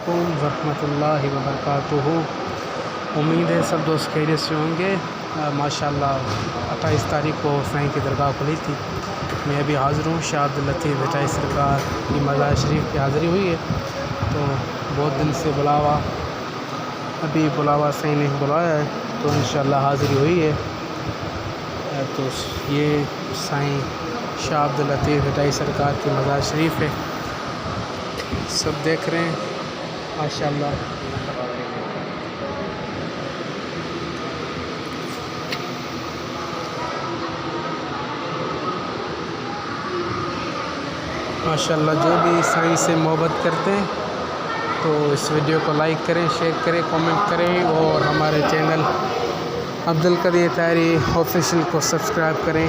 अलैकुम वरहमतुल्लाहि वबरकातुहू। उम्मीद है सब दोस्त खैरियत से होंगे। माशाअल्लाह 28 तारीख को साईं की दरगाह खुली थी। मैं अभी हाज़िर हूँ। शाह अब्दुल लतीफ़ भेटाई सरकार की मज़ार शरीफ की हाज़िरी हुई है। तो बहुत दिन से बुलावा, अभी बुलावा साईं ने बुलाया है, तो इंशाअल्लाह हाज़िरी हुई है। तो ये साईं शाह अब्दुल लतीफ़ भेटाई सरकार की मज़ार शरीफ है, सब देख रहे हैं माशाअल्लाह। माशाअल्लाह जो भी साईं से मोहब्बत करते हैं तो इस वीडियो को लाइक करें, शेयर करें, कमेंट करें और हमारे चैनल अब्दुल कदीर तारी ऑफिशियल को सब्सक्राइब करें।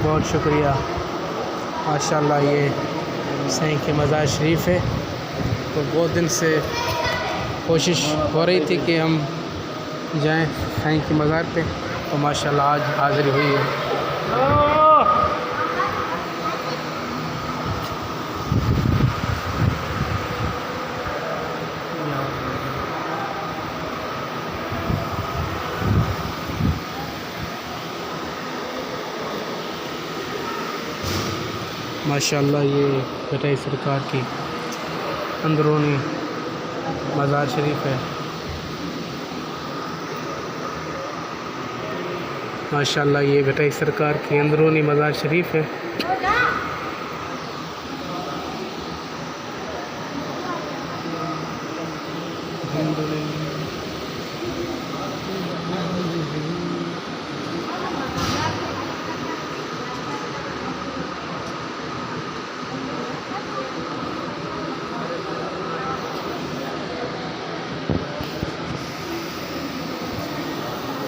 बहुत शुक्रिया। माशाअल्लाह ये साईं की मज़ार शरीफ है। तो बहुत दिन से कोशिश हो रही थी कि हम जाएं साईं की मज़ार पे, तो माशाअल्लाह आज हाज़िरी हुई है। माशाअल्लाह ये भेटाई सरकार की अंदरूनी मज़ार शरीफ है। माशाअल्लाह ये भेटाई सरकार की अंदरूनी मज़ार शरीफ है।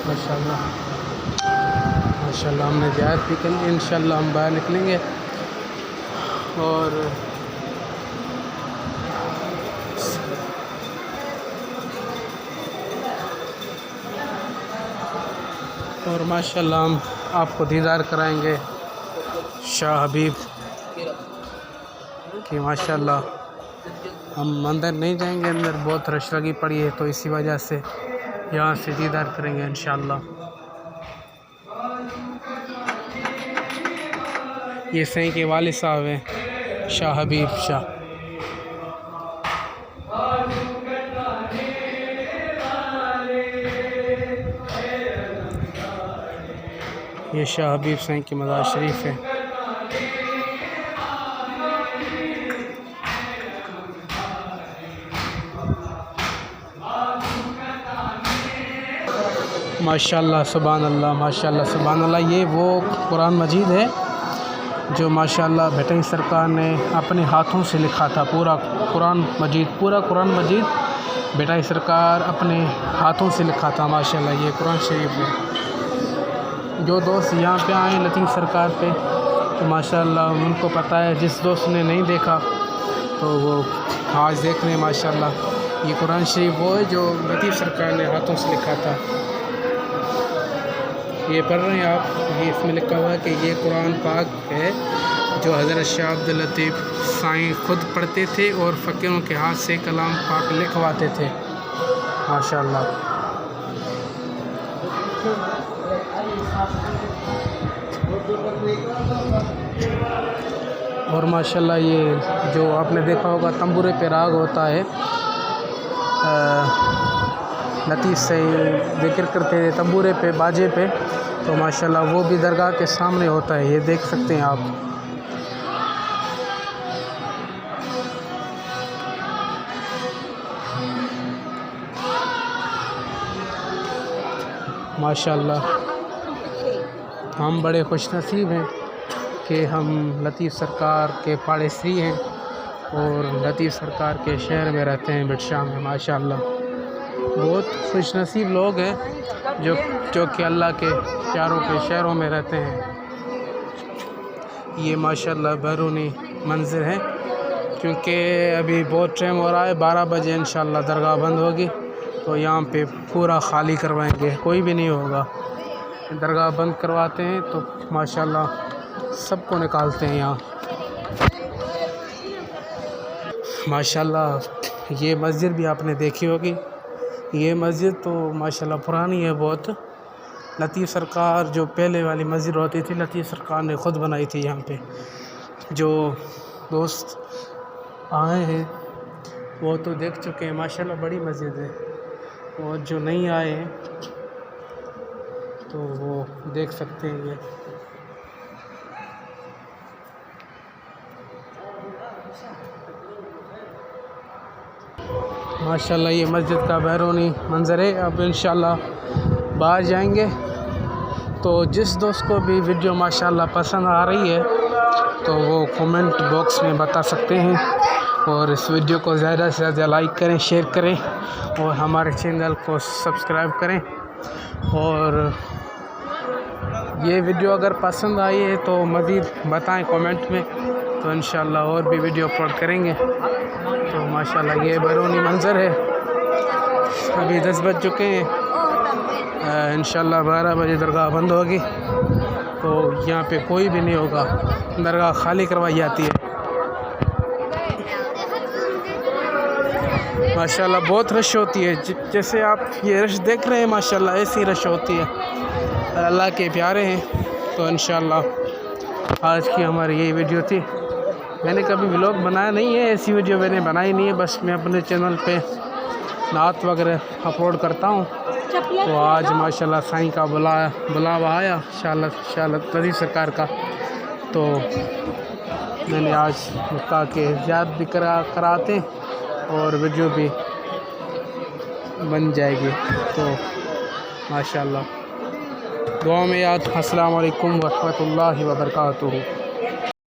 माशाअल्लाह माशाअल्लाह हमने ज़ियारत भी कर ली। इंशाअल्लाह हम बाहर निकलेंगे और माशाअल्लाह हम आपको दीदार कराएंगे शाह हबीब कि माशाअल्लाह हम अंदर नहीं जाएंगे, अंदर बहुत रश लगी पड़ी है, तो इसी वजह से यहाँ से दीदार करेंगे इंशाअल्लाह। ये साईं के वालिद साहब हैं शाह हबीब शाह। ये शाह हबीब साईं की मज़ार शरीफ है। माशाअल्लाह सुभान अल्लाह, माशाअल्लाह सुभान अल्लाह। ये वो कुरान मजीद है जो माशाअल्लाह भेटाई सरकार ने अपने हाथों से लिखा था। पूरा कुरान मजीद भेटाई सरकार अपने हाथों से लिखा था। माशाअल्लाह ये कुरान शरीफ है। जो दोस्त यहाँ पे आए लतीफ़ सरकार पे, तो माशाअल्लाह उनको पता है। जिस दोस्त ने नहीं देखा तो वो आज देख रहे हैं। माशाअल्लाह ये कुरान शरीफ वो है जो लतीफ़ सरकार ने हाथों से लिखा था। ये पढ़ रहे हैं आप, ये इसमें लिखा हुआ है कि ये कुरान पाक है जो हज़रत शाह अब्दुल लतीफ़ साईं खुद पढ़ते थे और फ़कीरों के हाथ से कलाम पाक लिखवाते थे। माशाअल्लाह। और माशाअल्लाह ये जो आपने देखा होगा तंबूरे पे राग होता है, लतीफ़ साईं जिक्र करते थे तंबूरे पे, बाजे पे, तो माशाअल्लाह वो भी दरगाह के सामने होता है। ये देख सकते हैं आप। माशाअल्लाह हम बड़े खुशनसीब हैं कि हम लतीफ़ सरकार के पाड़ेसी हैं और लतीफ़ सरकार के शहर में रहते हैं, बिटशाह में। माशाअल्लाह बहुत खुशनसीब लोग हैं जो कि अल्लाह के प्यारों के शहरों में रहते हैं। ये माशाअल्लाह बैरूनी मंज़िल है, क्योंकि अभी बहुत टाइम हो रहा है। 12 बजे इंशाअल्लाह दरगाह बंद होगी, तो यहाँ पे पूरा खाली करवाएंगे, कोई भी नहीं होगा। दरगाह बंद करवाते हैं तो माशाअल्लाह सबको निकालते हैं यहाँ। माशाअल्लाह ये मस्जिद भी आपने देखी होगी। ये मस्जिद तो माशाल्लाह पुरानी है बहुत। लतीफ़ सरकार जो पहले वाली मस्जिद होती थी, लतीफ़ सरकार ने ख़ुद बनाई थी। यहाँ पे जो दोस्त आए हैं वो तो देख चुके हैं, माशाल्लाह बड़ी मस्जिद है। और जो नहीं आए हैं तो वो देख सकते हैं। ये माशाल्लाह ये मस्जिद का बैरूनी मंज़र है। अब इंशाल्लाह बाहर जाएंगे। तो जिस दोस्त को भी वीडियो माशाल्लाह पसंद आ रही है तो वो कमेंट बॉक्स में बता सकते हैं। और इस वीडियो को ज़्यादा से ज़्यादा लाइक करें, शेयर करें और हमारे चैनल को सब्सक्राइब करें। और ये वीडियो अगर पसंद आई है तो मज़ीद बताएं कमेंट में, तो इंशाल्लाह और भी वीडियो अपलोड करेंगे। तो माशाल्लाह ये बैरूनी मंज़र है। अभी 10 बज चुके हैं। इंशाल्लाह 12 बजे दरगाह बंद होगी, तो यहाँ पे कोई भी नहीं होगा, दरगाह खाली करवाई जाती है। माशाल्लाह बहुत रश होती है। जैसे आप ये रश देख रहे हैं माशाल्लाह ऐसी रश होती है। अल्लाह के प्यारे हैं। तो इंशाल्लाह आज की हमारी यही वीडियो थी। मैंने कभी व्लॉग बनाया नहीं है, ऐसी वीडियो मैंने बनाई नहीं है। बस मैं अपने चैनल पे नात वगैरह अपलोड करता हूँ। तो आज माशाल्लाह साईं का बुलावा आया शाला लतीफ़ सरकार का, तो मैंने आज कहा कि याद भी कराते और वीडियो भी बन जाएगी। तो माशाल्लाह दुआ में याद। अस्सलाम वालेकुम व रहमतुल्लाहि व बरकातुहू।